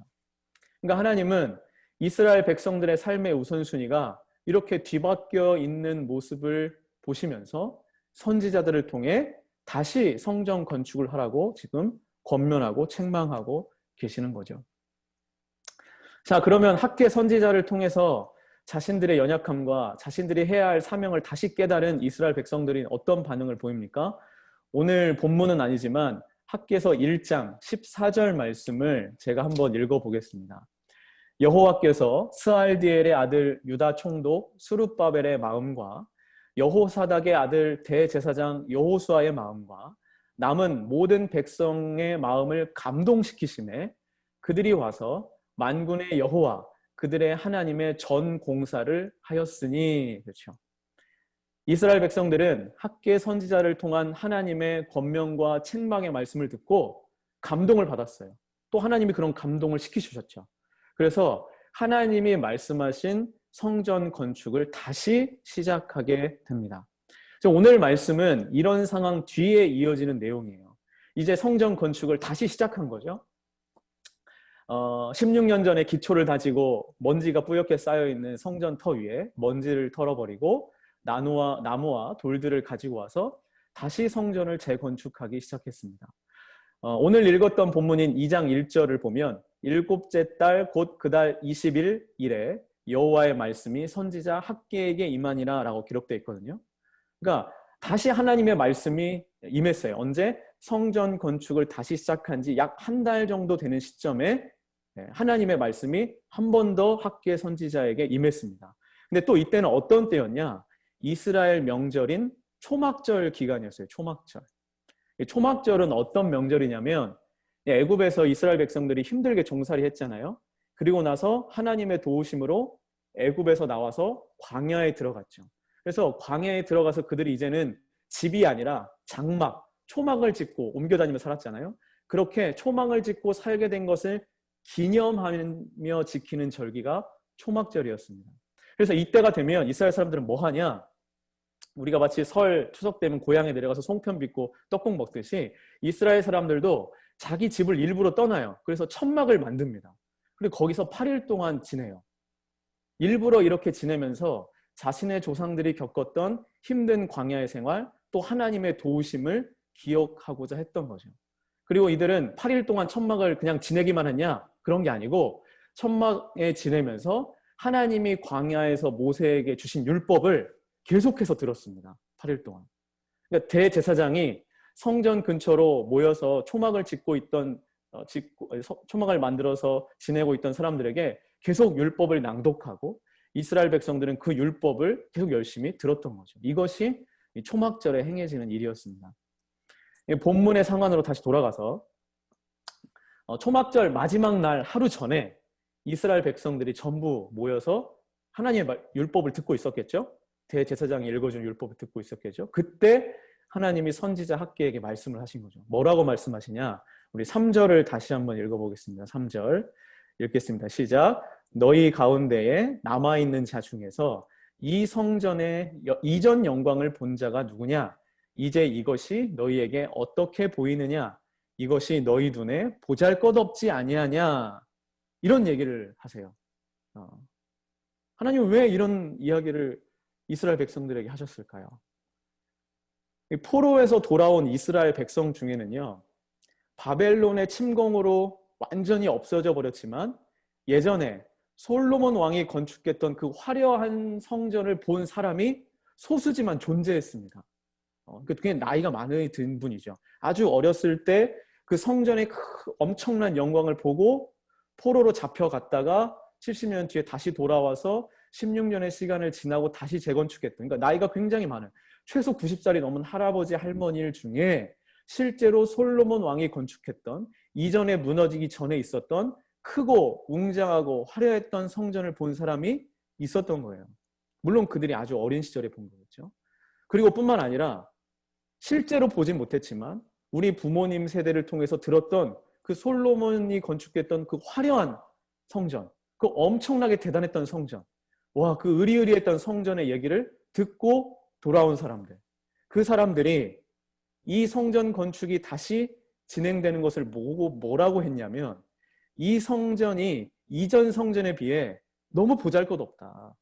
Speaker 5: 그러니까 하나님은 이스라엘 백성들의 삶의 우선순위가 이렇게 뒤바뀌어 있는 모습을 보시면서 선지자들을 통해 다시 성전 건축을 하라고 지금 권면하고 책망하고 계시는 거죠. 자, 그러면 학계 선지자를 통해서 자신들의 연약함과 자신들이 해야 할 사명을 다시 깨달은 이스라엘 백성들이 어떤 반응을 보입니까? 오늘 본문은 아니지만 학계서 1장 14절 말씀을 제가 한번 읽어보겠습니다. 여호와께서 스알디엘의 아들 유다 총독 스룹바벨의 마음과 여호사닥의 아들 대제사장 여호수아의 마음과 남은 모든 백성의 마음을 감동시키심에 그들이 와서 만군의 여호와 그들의 하나님의 전 공사를 하였으니. 그렇죠. 이스라엘 백성들은 학계 선지자를 통한 하나님의 권면과 책망의 말씀을 듣고 감동을 받았어요. 또 하나님이 그런 감동을 시키셨죠. 그래서 하나님이 말씀하신 성전 건축을 다시 시작하게 됩니다. 오늘 말씀은 이런 상황 뒤에 이어지는 내용이에요. 이제 성전 건축을 다시 시작한 거죠. 16년 전에 기초를 다지고 먼지가 뿌옇게 쌓여있는 성전 터 위에 먼지를 털어버리고 나무와 돌들을 가지고 와서 다시 성전을 재건축하기 시작했습니다. 오늘 읽었던 본문인 2장 1절을 보면 일곱째 달 곧 그 달 20일에 여호와의 말씀이 선지자 학계에게 임하니라 라고 기록되어 있거든요. 그러니까 다시 하나님의 말씀이 임했어요. 언제? 성전 건축을 다시 시작한 지 약 한 달 정도 되는 시점에 하나님의 말씀이 한 번 더 학계 선지자에게 임했습니다. 근데 또 이때는 어떤 때였냐? 이스라엘 명절인 초막절 기간이었어요. 초막절. 초막절은 어떤 명절이냐면 애굽에서 이스라엘 백성들이 힘들게 종살이 했잖아요. 그리고 나서 하나님의 도우심으로 애굽에서 나와서 광야에 들어갔죠. 그래서 광야에 들어가서 그들이 이제는 집이 아니라 장막, 초막을 짓고 옮겨 다니며 살았잖아요. 그렇게 초막을 짓고 살게 된 것을 기념하며 지키는 절기가 초막절이었습니다. 그래서 이때가 되면 이스라엘 사람들은 뭐 하냐? 우리가 마치 설, 추석 되면 고향에 내려가서 송편 빚고 떡국 먹듯이 이스라엘 사람들도 자기 집을 일부러 떠나요. 그래서 천막을 만듭니다. 그리고 거기서 8일 동안 지내요. 일부러 이렇게 지내면서 자신의 조상들이 겪었던 힘든 광야의 생활, 또 하나님의 도우심을 기억하고자 했던 거죠. 그리고 이들은 8일 동안 천막을 그냥 지내기만 했냐? 그런 게 아니고 천막에 지내면서 하나님이 광야에서 모세에게 주신 율법을 계속해서 들었습니다. 8일 동안. 그러니까 대제사장이 성전 근처로 모여서 초막을 초막을 만들어서 지내고 있던 사람들에게 계속 율법을 낭독하고 이스라엘 백성들은 그 율법을 계속 열심히 들었던 거죠. 이것이 초막절에 행해지는 일이었습니다. 본문의 상황으로 다시 돌아가서 초막절 마지막 날 하루 전에 이스라엘 백성들이 전부 모여서 하나님의 율법을 듣고 있었겠죠. 대제사장이 읽어준 율법을 듣고 있었겠죠. 그때 하나님이 선지자 학계에게 말씀을 하신 거죠. 뭐라고 말씀하시냐? 우리 3절을 다시 한번 읽어보겠습니다. 3절 읽겠습니다. 시작. 너희 가운데에 남아있는 자 중에서 이 성전의 이전 영광을 본 자가 누구냐? 이제 이것이 너희에게 어떻게 보이느냐? 이것이 너희 눈에 보잘것없지 아니하냐? 이런 얘기를 하세요. 하나님 왜 이런 이야기를 이스라엘 백성들에게 하셨을까요? 포로에서 돌아온 이스라엘 백성 중에는요, 바벨론의 침공으로 완전히 없어져 버렸지만 예전에 솔로몬 왕이 건축했던 그 화려한 성전을 본 사람이 소수지만 존재했습니다. 그게 나이가 많이 든 분이죠. 아주 어렸을 때 그 성전의 엄청난 영광을 보고 포로로 잡혀갔다가 70년 뒤에 다시 돌아와서 16년의 시간을 지나고 다시 재건축했던, 그러니까 나이가 굉장히 많은 최소 90살이 넘은 할아버지 할머니들 중에 실제로 솔로몬 왕이 건축했던 이전에 무너지기 전에 있었던 크고 웅장하고 화려했던 성전을 본 사람이 있었던 거예요. 물론 그들이 아주 어린 시절에 본 거겠죠. 그리고 뿐만 아니라 실제로 보진 못했지만 우리 부모님 세대를 통해서 들었던 그 솔로몬이 건축했던 그 화려한 성전, 그 엄청나게 대단했던 성전, 와, 그 으리으리했던 성전의 얘기를 듣고 돌아온 사람들, 그 사람들이 이 성전 건축이 다시 진행되는 것을 보고 뭐라고 했냐면 이 성전이 이전 성전에 비해 너무 보잘것없다.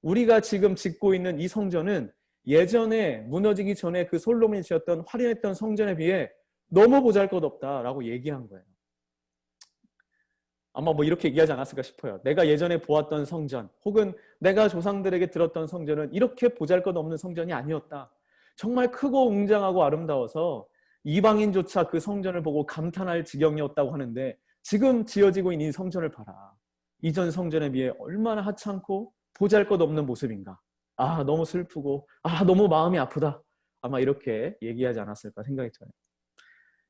Speaker 5: 우리가 지금 짓고 있는 이 성전은 예전에 무너지기 전에 그 솔로몬이 지었던 화려했던 성전에 비해 너무 보잘것없다라고 얘기한 거예요. 아마 뭐 이렇게 얘기하지 않았을까 싶어요. 내가 예전에 보았던 성전 혹은 내가 조상들에게 들었던 성전은 이렇게 보잘것없는 성전이 아니었다. 정말 크고 웅장하고 아름다워서 이방인조차 그 성전을 보고 감탄할 지경이었다고 하는데 지금 지어지고 있는 이 성전을 봐라. 이전 성전에 비해 얼마나 하찮고 보잘것없는 모습인가. 아, 너무 슬프고 너무 마음이 아프다. 아마 이렇게 얘기하지 않았을까 생각이 들어요.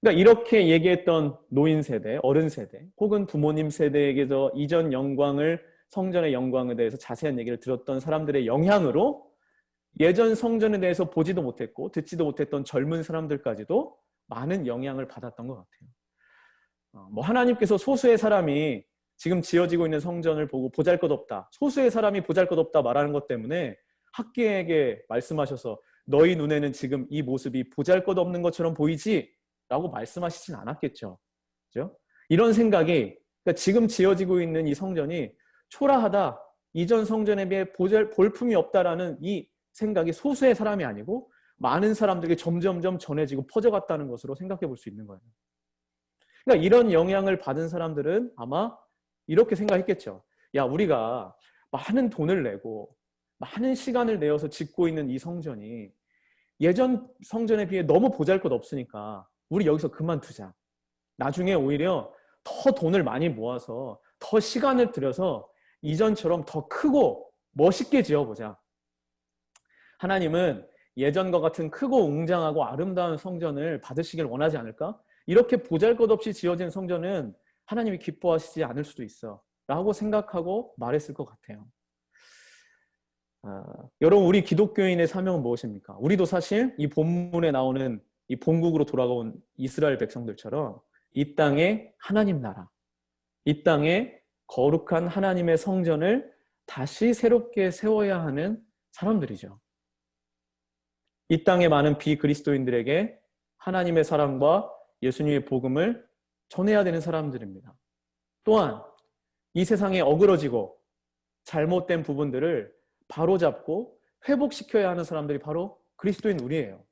Speaker 5: 그러니까 이렇게 얘기했던 노인 세대, 어른 세대, 혹은 부모님 세대에게서 이전 영광을, 성전의 영광에 대해서 자세한 얘기를 들었던 사람들의 영향으로 예전 성전에 대해서 보지도 못했고 듣지도 못했던 젊은 사람들까지도 많은 영향을 받았던 것 같아요. 뭐 하나님께서 소수의 사람이 지금 지어지고 있는 성전을 보고 보잘것없다, 소수의 사람이 보잘것없다 말하는 것 때문에 학계에게 말씀하셔서 너희 눈에는 지금 이 모습이 보잘것없는 것처럼 보이지? 라고 말씀하시진 않았겠죠. 그죠? 이런 생각이, 그러니까 지금 지어지고 있는 이 성전이 초라하다, 이전 성전에 비해 볼품이 없다라는 이 생각이 소수의 사람이 아니고 많은 사람들에게 점점점 전해지고 퍼져갔다는 것으로 생각해 볼 수 있는 거예요. 그러니까 이런 영향을 받은 사람들은 아마 이렇게 생각했겠죠. 야, 우리가 많은 돈을 내고 많은 시간을 내어서 짓고 있는 이 성전이 예전 성전에 비해 너무 보잘것없으니까 우리 여기서 그만두자. 나중에 오히려 더 돈을 많이 모아서 더 시간을 들여서 이전처럼 더 크고 멋있게 지어보자. 하나님은 예전과 같은 크고 웅장하고 아름다운 성전을 받으시길 원하지 않을까? 이렇게 보잘것없이 지어진 성전은 하나님이 기뻐하시지 않을 수도 있어 라고 생각하고 말했을 것 같아요. 여러분, 우리 기독교인의 사명은 무엇입니까? 우리도 사실 이 본문에 나오는 이 본국으로 돌아온 이스라엘 백성들처럼 이 땅에 하나님 나라, 이 땅에 거룩한 하나님의 성전을 다시 새롭게 세워야 하는 사람들이죠. 이 땅의 많은 비그리스도인들에게 하나님의 사랑과 예수님의 복음을 전해야 되는 사람들입니다. 또한 이 세상에 어그러지고 잘못된 부분들을 바로잡고 회복시켜야 하는 사람들이 바로 그리스도인 우리예요.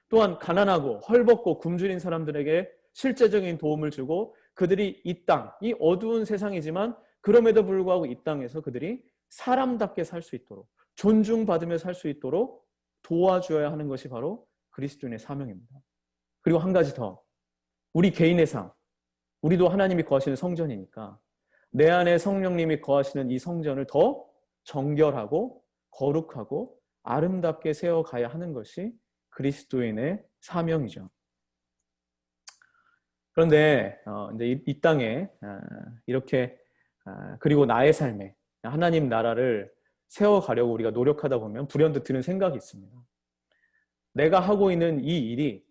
Speaker 5: 또한 가난하고 헐벗고 굶주린 사람들에게 실제적인 도움을 주고 그들이 이 땅, 이 어두운 세상이지만 그럼에도 불구하고 이 땅에서 그들이 사람답게 살 수 있도록, 존중받으며 살 수 있도록 도와줘야 하는 것이 바로 그리스도인의 사명입니다. 그리고 한 가지 더, 우리 개인의 삶, 우리도 하나님이 거하시는 성전이니까 내 안에 성령님이 거하시는 이 성전을 더 정결하고 거룩하고 아름답게 세워가야 하는 것이 그리스도인의 사명이죠. 그런데 이제 이 땅에 이렇게 그리고 나의 삶에 하나님 나라를 세워가려고 우리가 노력하다 보면 불현듯 드는 생각이 있습니다. 내가 하고 있는 이 일이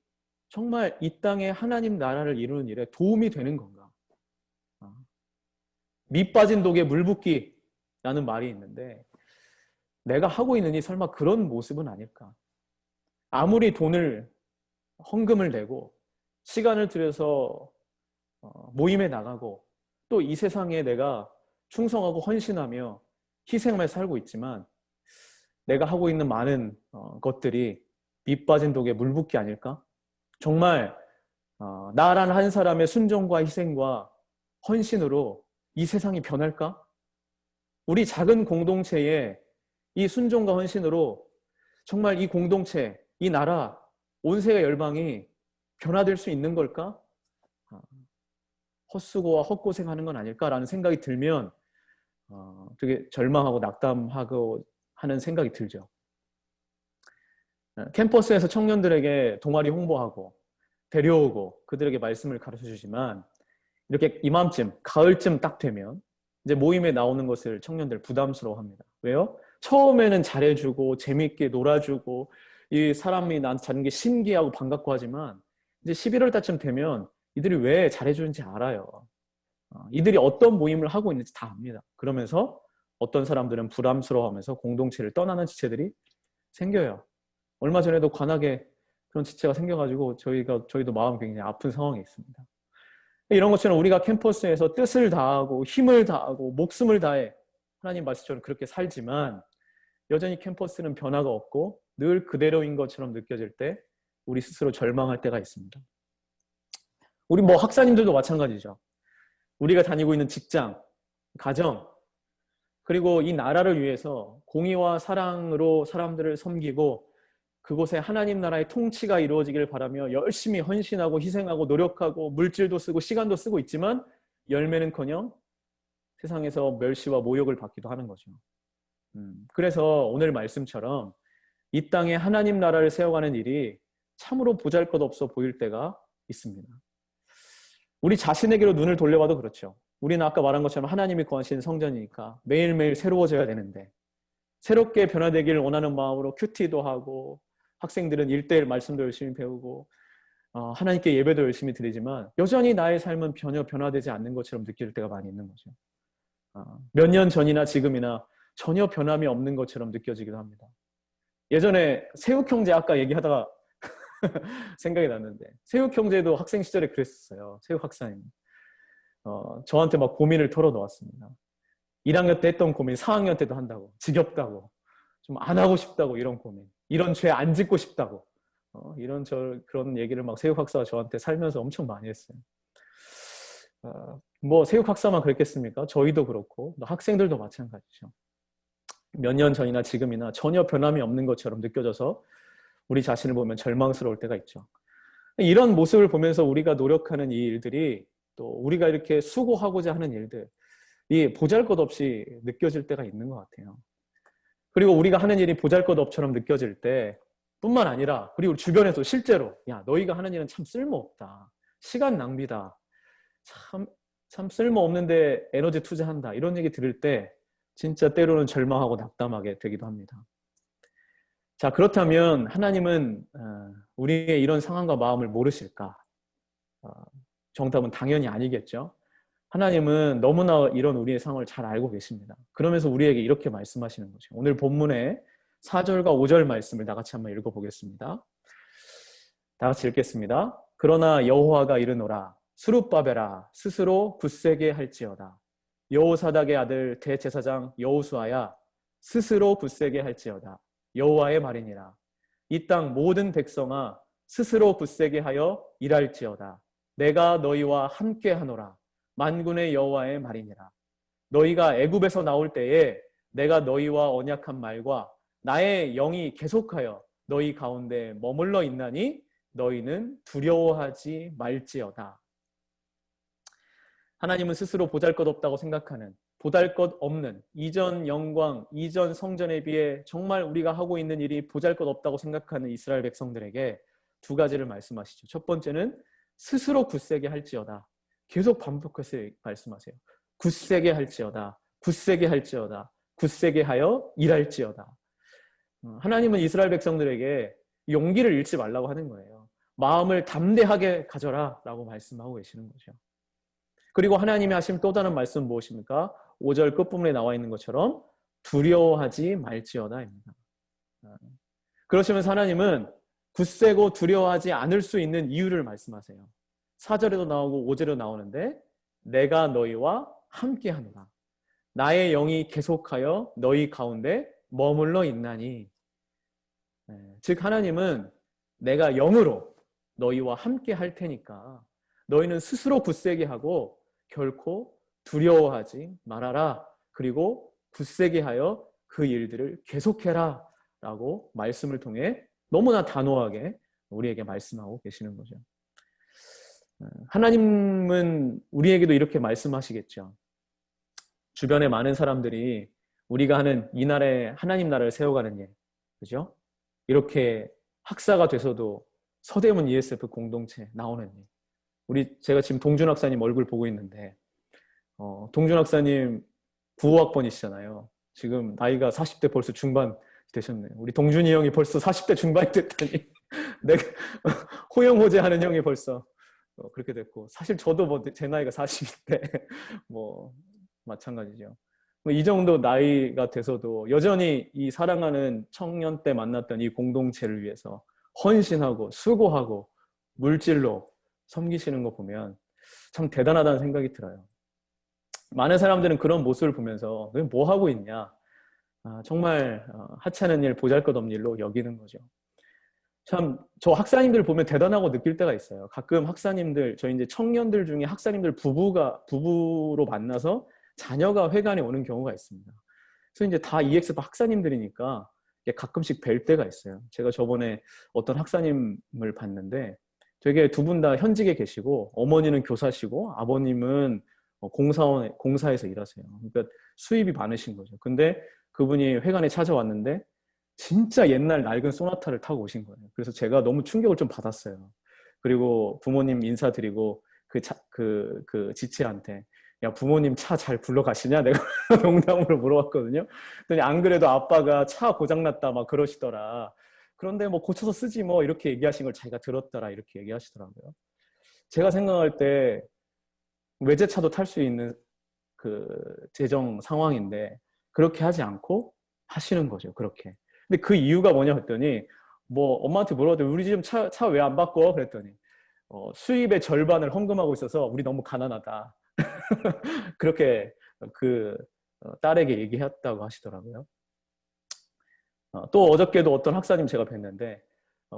Speaker 5: 정말 이 땅에 하나님 나라를 이루는 일에 도움이 되는 건가? 밑 빠진 독에 물 붓기라는 말이 있는데 내가 하고 있는 이 설마 그런 모습은 아닐까? 아무리 돈을 헌금을 내고 시간을 들여서 모임에 나가고 또 이 세상에 내가 충성하고 헌신하며 희생하며 살고 있지만 내가 하고 있는 많은 것들이 밑 빠진 독에 물 붓기 아닐까? 정말 나란 한 사람의 순종과 희생과 헌신으로 이 세상이 변할까? 우리 작은 공동체의 이 순종과 헌신으로 정말 이 공동체, 이 나라, 온 세계 열방이 변화될 수 있는 걸까? 헛수고와 헛고생하는 건 아닐까라는 생각이 들면 되게 절망하고 낙담하고 하는 생각이 들죠. 캠퍼스에서 청년들에게 동아리 홍보하고 데려오고 그들에게 말씀을 가르쳐 주지만 이렇게 이맘쯤, 가을쯤 딱 되면 이제 모임에 나오는 것을 청년들 부담스러워합니다. 왜요? 처음에는 잘해주고 재미있게 놀아주고 이 사람이 나한테 자는 게 신기하고 반갑고 하지만 이제 11월 달쯤 되면 이들이 왜 잘해주는지 알아요. 이들이 어떤 모임을 하고 있는지 다 압니다. 그러면서 어떤 사람들은 부담스러워하면서 공동체를 떠나는 지체들이 생겨요. 얼마 전에도 관악에 그런 지체가 생겨가지고 저희도 마음이 굉장히 아픈 상황에 있습니다. 이런 것처럼 우리가 캠퍼스에서 뜻을 다하고 힘을 다하고 목숨을 다해 하나님 말씀처럼 그렇게 살지만 여전히 캠퍼스는 변화가 없고 늘 그대로인 것처럼 느껴질 때 우리 스스로 절망할 때가 있습니다. 우리 뭐 학사님들도 마찬가지죠. 우리가 다니고 있는 직장, 가정, 그리고 이 나라를 위해서 공의와 사랑으로 사람들을 섬기고 그곳에 하나님 나라의 통치가 이루어지길 바라며 열심히 헌신하고 희생하고 노력하고 물질도 쓰고 시간도 쓰고 있지만 열매는커녕 세상에서 멸시와 모욕을 받기도 하는 거죠. 그래서 오늘 말씀처럼 이 땅에 하나님 나라를 세워가는 일이 참으로 보잘것없어 보일 때가 있습니다. 우리 자신에게로 눈을 돌려봐도 그렇죠. 우리는 아까 말한 것처럼 하나님이 거하시는 성전이니까 매일매일 새로워져야 되는데 새롭게 변화되기를 원하는 마음으로 큐티도 하고 학생들은 1:1 말씀도 열심히 배우고 하나님께 예배도 열심히 드리지만 여전히 나의 삶은 전혀 변화되지 않는 것처럼 느낄 때가 많이 있는 거죠. 몇 년 전이나 지금이나 전혀 변함이 없는 것처럼 느껴지기도 합니다. 예전에 세욱 형제 아까 얘기하다가 생각이 났는데 세욱 형제도 학생 시절에 그랬었어요. 세욱 학사님. 저한테 막 고민을 털어놓았습니다. 1학년 때 했던 고민 4학년 때도 한다고. 지겹다고. 좀 안 하고 싶다고 이런 고민. 이런 죄 안 짓고 싶다고. 그런 얘기를 막 세욱 학사가 저한테 살면서 엄청 많이 했어요. 뭐 세욱 학사만 그랬겠습니까? 저희도 그렇고 학생들도 마찬가지죠. 몇 년 전이나 지금이나 전혀 변함이 없는 것처럼 느껴져서 우리 자신을 보면 절망스러울 때가 있죠. 이런 모습을 보면서 우리가 노력하는 이 일들이 또 우리가 이렇게 수고하고자 하는 일들 이 보잘것없이 느껴질 때가 있는 것 같아요. 그리고 우리가 하는 일이 보잘것없처럼 느껴질 때 뿐만 아니라 그리고 주변에서 실제로 야 너희가 하는 일은 참 쓸모없다. 시간 낭비다. 참 쓸모없는데 에너지 투자한다. 이런 얘기 들을 때 진짜 때로는 절망하고 낙담하게 되기도 합니다. 자, 그렇다면 하나님은 우리의 이런 상황과 마음을 모르실까? 정답은 당연히 아니겠죠. 하나님은 너무나 이런 우리의 상황을 잘 알고 계십니다. 그러면서 우리에게 이렇게 말씀하시는 거죠. 오늘 본문의 4절과 5절 말씀을 다 같이 한번 읽어보겠습니다. 다 같이 읽겠습니다. 그러나 여호와가 이르노라 스룹바벨아 스스로 굳세게 할지어다. 여호사닥의 아들 대제사장 여호수아야 스스로 굳세게 할지어다. 여호와의 말이니라. 이 땅 모든 백성아 스스로 굳세게 하여 일할지어다. 내가 너희와 함께 하노라. 만군의 여호와의 말이니라. 너희가 애굽에서 나올 때에 내가 너희와 언약한 말과 나의 영이 계속하여 너희 가운데 머물러 있나니 너희는 두려워하지 말지어다. 하나님은 스스로 보잘것없다고 생각하는 보잘것없는 이전 영광, 이전 성전에 비해 정말 우리가 하고 있는 일이 보잘것없다고 생각하는 이스라엘 백성들에게 두 가지를 말씀하시죠. 첫 번째는 스스로 굳세게 할지어다. 계속 반복해서 말씀하세요. 굳세게 할지어다. 굳세게 할지어다. 굳세게 하여 일할지어다. 하나님은 이스라엘 백성들에게 용기를 잃지 말라고 하는 거예요. 마음을 담대하게 가져라 라고 말씀하고 계시는 거죠. 그리고 하나님이 하신 또 다른 말씀은 무엇입니까? 5절 끝부분에 나와 있는 것처럼 두려워하지 말지어다입니다. 그러시면서 하나님은 굳세고 두려워하지 않을 수 있는 이유를 말씀하세요. 4절에도 나오고 5절에도 나오는데 내가 너희와 함께하노라. 나의 영이 계속하여 너희 가운데 머물러 있나니. 즉 하나님은 내가 영으로 너희와 함께 할 테니까 너희는 스스로 굳세게 하고 결코 두려워하지 말아라. 그리고 굳세게 하여 그 일들을 계속해라 라고 말씀을 통해 너무나 단호하게 우리에게 말씀하고 계시는 거죠. 하나님은 우리에게도 이렇게 말씀하시겠죠. 주변에 많은 사람들이 우리가 하는 이 나라에 하나님 나라를 세워가는 일, 그죠? 이렇게 학사가 돼서도 서대문 ESF 공동체 나오는 일. 제가 지금 동준 학사님 얼굴 보고 있는데, 동준 학사님 95학번이시잖아요. 지금 나이가 40대 벌써 중반 되셨네요. 우리 동준이 형이 벌써 40대 중반이 됐더니, 내가 호영호재 하는 형이 벌써 그렇게 됐고, 사실 저도 뭐 제 나이가 40인데, 뭐, 마찬가지죠. 이 정도 나이가 돼서도 여전히 이 사랑하는 청년 때 만났던 이 공동체를 위해서 헌신하고 수고하고 물질로 섬기시는 거 보면 참 대단하다는 생각이 들어요. 많은 사람들은 그런 모습을 보면서 너 뭐 하고 있냐? 정말 하찮은 일, 보잘것없는 일로 여기는 거죠. 참, 저 학사님들 보면 대단하고 느낄 때가 있어요. 가끔 학사님들, 저 이제 청년들 중에 학사님들 부부로 만나서 자녀가 회관에 오는 경우가 있습니다. 그래서 이제 다 EX 학사님들이니까 가끔씩 뵐 때가 있어요. 제가 저번에 어떤 학사님을 봤는데 되게 두 분 다 현직에 계시고 어머니는 교사시고 아버님은 공사에서 일하세요. 그러니까 수입이 많으신 거죠. 근데 그분이 회관에 찾아왔는데 진짜 옛날 낡은 소나타를 타고 오신 거예요. 그래서 제가 너무 충격을 좀 받았어요. 그리고 부모님 인사드리고 그 지체한테 야, 부모님 차 잘 굴러가시냐? 내가 농담으로 물어봤거든요. 그랬더니 안 그래도 아빠가 차 고장났다 막 그러시더라. 그런데 뭐 고쳐서 쓰지 뭐 이렇게 얘기하신 걸 자기가 들었더라 이렇게 얘기하시더라고요. 제가 생각할 때 외제차도 탈 수 있는 그 재정 상황인데 그렇게 하지 않고 하시는 거죠. 그렇게. 근데 그 이유가 뭐냐 했더니 뭐 엄마한테 물어봤더니 우리 집 차 왜 안 바꿔? 그랬더니 수입의 절반을 헌금하고 있어서 우리 너무 가난하다. 그렇게 딸에게 얘기했다고 하시더라고요. 또 어저께도 어떤 학사님 제가 뵀는데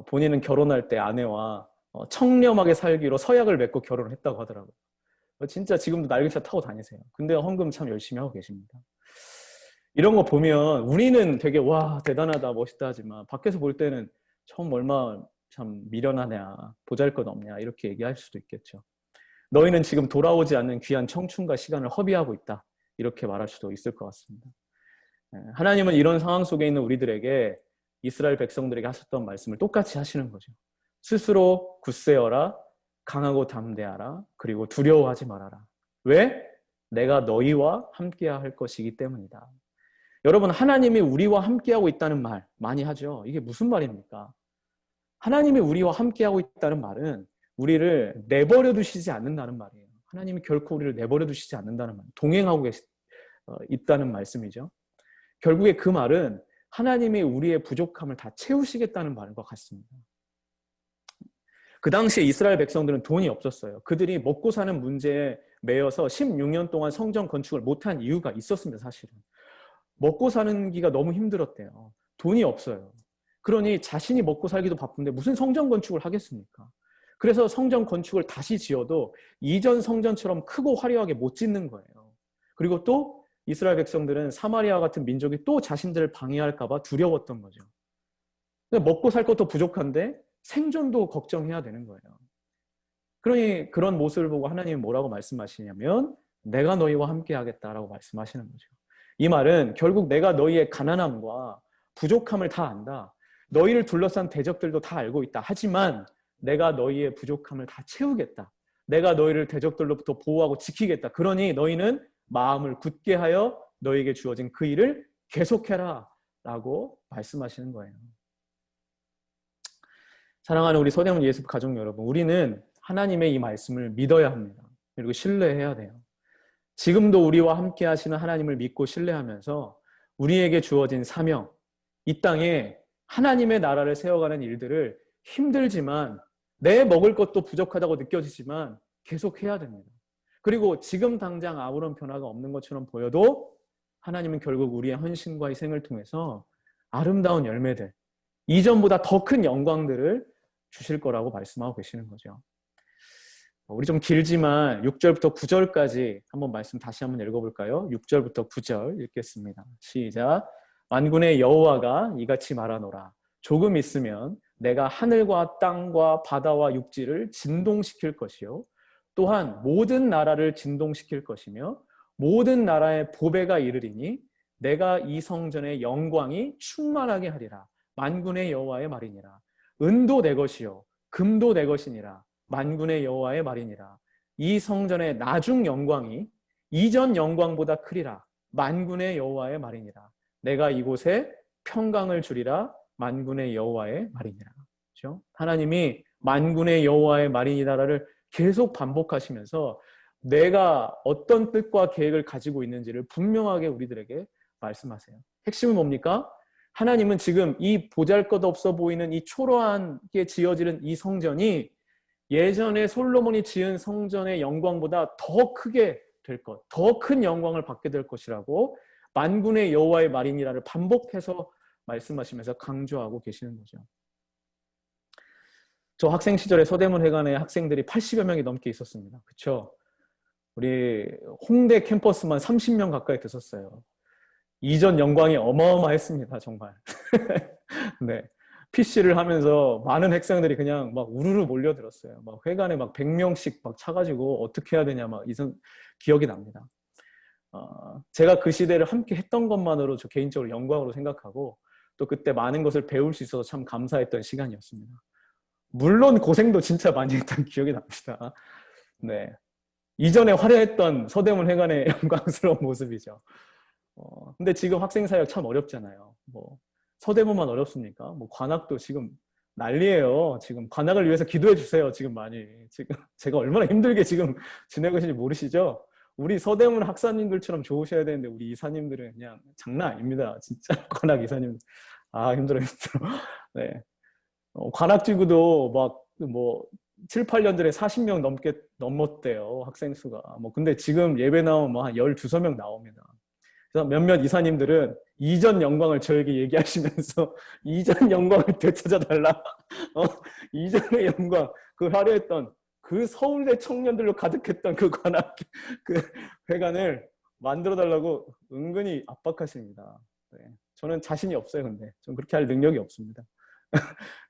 Speaker 5: 본인은 결혼할 때 아내와 청렴하게 살기로 서약을 맺고 결혼을 했다고 하더라고요. 진짜 지금도 낡은 차 타고 다니세요. 근데 헌금 참 열심히 하고 계십니다. 이런 거 보면 우리는 되게 와 대단하다 멋있다 하지만 밖에서 볼 때는 처음 얼마 참 미련하냐 보잘것없냐 이렇게 얘기할 수도 있겠죠. 너희는 지금 돌아오지 않는 귀한 청춘과 시간을 허비하고 있다 이렇게 말할 수도 있을 것 같습니다. 하나님은 이런 상황 속에 있는 우리들에게 이스라엘 백성들에게 하셨던 말씀을 똑같이 하시는 거죠. 스스로 굳세어라 강하고 담대하라 그리고 두려워하지 말아라. 왜? 내가 너희와 함께야 할 것이기 때문이다. 여러분 하나님이 우리와 함께하고 있다는 말 많이 하죠. 이게 무슨 말입니까? 하나님이 우리와 함께하고 있다는 말은 우리를 내버려 두시지 않는다는 말이에요. 하나님이 결코 우리를 내버려 두시지 않는다는 말, 동행하고 있다는 말씀이죠. 결국에 그 말은 하나님이 우리의 부족함을 다 채우시겠다는 말과 같습니다. 그 당시에 이스라엘 백성들은 돈이 없었어요. 그들이 먹고 사는 문제에 매여서 16년 동안 성전 건축을 못한 이유가 있었습니다. 사실은. 먹고 사는 기가 너무 힘들었대요. 돈이 없어요. 그러니 자신이 먹고 살기도 바쁜데 무슨 성전 건축을 하겠습니까? 그래서 성전 건축을 다시 지어도 이전 성전처럼 크고 화려하게 못 짓는 거예요. 그리고 또 이스라엘 백성들은 사마리아 같은 민족이 또 자신들을 방해할까 봐 두려웠던 거죠. 먹고 살 것도 부족한데 생존도 걱정해야 되는 거예요. 그러니 그런 모습을 보고 하나님은 뭐라고 말씀하시냐면 내가 너희와 함께 하겠다라고 말씀하시는 거죠. 이 말은 결국 내가 너희의 가난함과 부족함을 다 안다. 너희를 둘러싼 대적들도 다 알고 있다. 하지만 내가 너희의 부족함을 다 채우겠다. 내가 너희를 대적들로부터 보호하고 지키겠다. 그러니 너희는 마음을 굳게 하여 너희에게 주어진 그 일을 계속해라 라고 말씀하시는 거예요. 사랑하는 우리 서대문 예수 가족 여러분, 우리는 하나님의 이 말씀을 믿어야 합니다. 그리고 신뢰해야 돼요. 지금도 우리와 함께 하시는 하나님을 믿고 신뢰하면서 우리에게 주어진 사명, 이 땅에 하나님의 나라를 세워가는 일들을 힘들지만 내 먹을 것도 부족하다고 느껴지지만 계속 해야 됩니다. 그리고 지금 당장 아무런 변화가 없는 것처럼 보여도 하나님은 결국 우리의 헌신과 희생을 통해서 아름다운 열매들, 이전보다 더 큰 영광들을 주실 거라고 말씀하고 계시는 거죠. 우리 좀 길지만 6절부터 9절까지 한번 말씀 다시 한번 읽어볼까요? 6절부터 9절 읽겠습니다. 시작. 만군의 여호와가 이같이 말하노라. 조금 있으면 내가 하늘과 땅과 바다와 육지를 진동시킬 것이요 또한 모든 나라를 진동시킬 것이며 모든 나라의 보배가 이르리니 내가 이 성전의 영광이 충만하게 하리라. 만군의 여호와의 말이니라. 은도 내 것이요 금도 내 것이니라. 만군의 여호와의 말이니라. 이 성전의 나중 영광이 이전 영광보다 크리라. 만군의 여호와의 말이니라. 내가 이곳에 평강을 주리라. 만군의 여호와의 말이니라. 그렇죠? 하나님이 만군의 여호와의 말이니라를 계속 반복하시면서 내가 어떤 뜻과 계획을 가지고 있는지를 분명하게 우리들에게 말씀하세요. 핵심은 뭡니까? 하나님은 지금 이 보잘것없어 보이는 이 초라하게 지어지는 이 성전이 예전에 솔로몬이 지은 성전의 영광보다 더 크게 될 것, 더 큰 영광을 받게 될 것이라고 만군의 여호와의 말이니라를 반복해서 말씀하시면서 강조하고 계시는 거죠. 저 학생 시절에 서대문회관에 학생들이 80여 명이 넘게 있었습니다. 그렇죠? 우리 홍대 캠퍼스만 30명 가까이 됐었어요. 이전 영광이 어마어마했습니다. 정말. 네. PC를 하면서 많은 학생들이 그냥 막 우르르 몰려들었어요. 막 회관에 막 100명씩 막 차가지고 어떻게 해야 되냐 막 이런 기억이 납니다. 제가 그 시대를 함께 했던 것만으로 저 개인적으로 영광으로 생각하고 또 그때 많은 것을 배울 수 있어서 참 감사했던 시간이었습니다. 물론 고생도 진짜 많이 했던 기억이 납니다. 네. 이전에 화려했던 서대문 회관의 영광스러운 모습이죠. 근데 지금 학생 사역 참 어렵잖아요. 뭐 서대문만 어렵습니까? 뭐 관악도 지금 난리예요. 지금 관악을 위해서 기도해 주세요. 지금 많이. 지금 제가 얼마나 힘들게 지금 지내고 있는지 모르시죠? 우리 서대문 학사님들처럼 좋으셔야 되는데 우리 이사님들은 그냥 장난 아닙니다. 진짜 관악 이사님. 아 힘들어. 네. 관악지구도 막 뭐 7, 8년 전에 40명 넘었대요. 학생 수가. 뭐 근데 지금 예배 나오면 뭐 한 12명 나옵니다. 그래서 몇몇 이사님들은 이전 영광을 저에게 얘기하시면서 이전 영광을 되찾아달라. 이전의 영광, 그 화려했던 그 서울대 청년들로 가득했던 그 관악, 그 회관을 만들어달라고 은근히 압박하십니다. 네. 저는 자신이 없어요, 근데. 저는 그렇게 할 능력이 없습니다.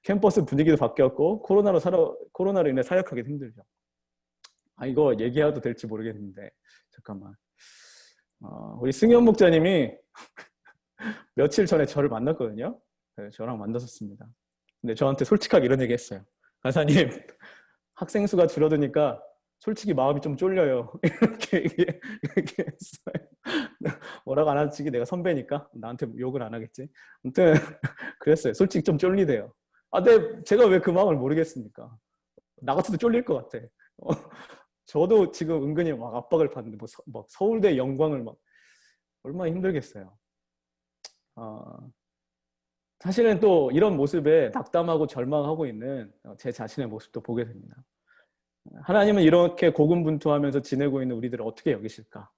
Speaker 5: 캠퍼스 분위기도 바뀌었고, 코로나로 인해 사역하기 힘들죠. 이거 얘기해도 될지 모르겠는데, 잠깐만. 우리 승현 목자님이 며칠 전에 저를 만났거든요. 저랑 만났었습니다. 근데 저한테 솔직하게 이런 얘기 했어요. 간사님, 학생 수가 줄어드니까 솔직히 마음이 좀 쫄려요. 이렇게 얘기했어요. 뭐라고 안 하지? 내가 선배니까 나한테 욕을 안 하겠지. 아무튼 그랬어요. 솔직히 좀 쫄리대요. 근데 제가 왜 그 마음을 모르겠습니까? 나 같아도 쫄릴 것 같아. 저도 지금 은근히 막 압박을 받는데 막 서울대 영광을 막 얼마나 힘들겠어요. 사실은 또 이런 모습에 낙담하고 절망하고 있는 제 자신의 모습도 보게 됩니다. 하나님은 이렇게 고군분투하면서 지내고 있는 우리들을 어떻게 여기실까?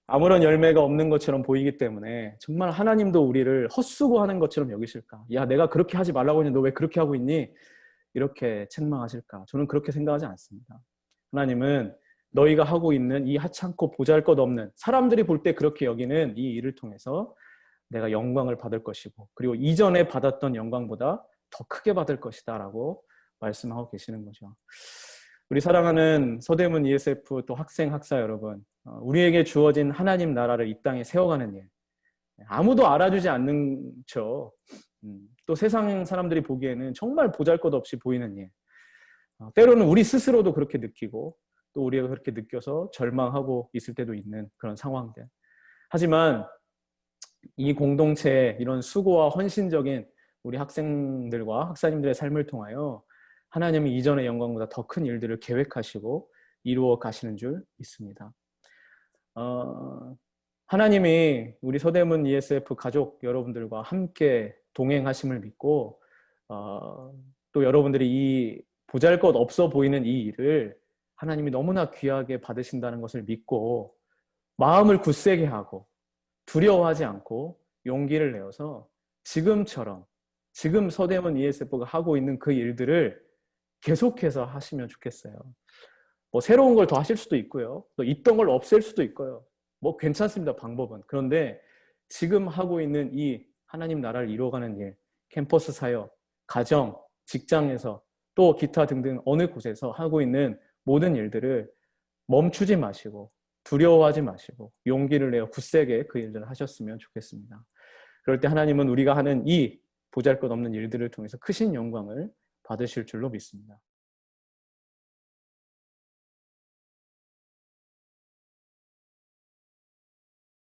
Speaker 5: 아무런 열매가 없는 것처럼 보이기 때문에 정말 하나님도 우리를 헛수고하는 것처럼 여기실까? 야, 내가 그렇게 하지 말라고 했는데 너 왜 그렇게 하고 있니? 이렇게 책망하실까? 저는 그렇게 생각하지 않습니다. 하나님은 너희가 하고 있는 이 하찮고 보잘것없는 사람들이 볼 때 그렇게 여기는 이 일을 통해서 내가 영광을 받을 것이고 그리고 이전에 받았던 영광보다 더 크게 받을 것이다 라고 말씀하고 계시는 거죠. 우리 사랑하는 서대문 ESF 또 학생 학사 여러분, 우리에게 주어진 하나님 나라를 이 땅에 세워가는 일, 아무도 알아주지 않는 또 세상 사람들이 보기에는 정말 보잘것없이 보이는 일, 때로는 우리 스스로도 그렇게 느끼고 또 우리가 그렇게 느껴서 절망하고 있을 때도 있는 그런 상황들. 하지만 이 공동체의 이런 수고와 헌신적인 우리 학생들과 학사님들의 삶을 통하여 하나님이 이전의 영광보다 더 큰 일들을 계획하시고 이루어 가시는 줄 믿습니다. 하나님이 우리 서대문 ESF 가족 여러분들과 함께 동행하심을 믿고 또 여러분들이 이 보잘것 없어 보이는 이 일을 하나님이 너무나 귀하게 받으신다는 것을 믿고 마음을 굳세게 하고 두려워하지 않고 용기를 내어서 지금처럼 지금 서대문 ESF가 하고 있는 그 일들을 계속해서 하시면 좋겠어요. 뭐 새로운 걸 더 하실 수도 있고요. 또 있던 걸 없앨 수도 있고요. 뭐 괜찮습니다, 방법은. 그런데 지금 하고 있는 이 하나님 나라를 이루어가는 일, 캠퍼스 사역, 가정, 직장에서 또 기타 등등 어느 곳에서 하고 있는 모든 일들을 멈추지 마시고 두려워하지 마시고 용기를 내어 굳세게 그 일들을 하셨으면 좋겠습니다. 그럴 때 하나님은 우리가 하는 이 보잘것없는 일들을 통해서 크신 영광을 받으실 줄로 믿습니다.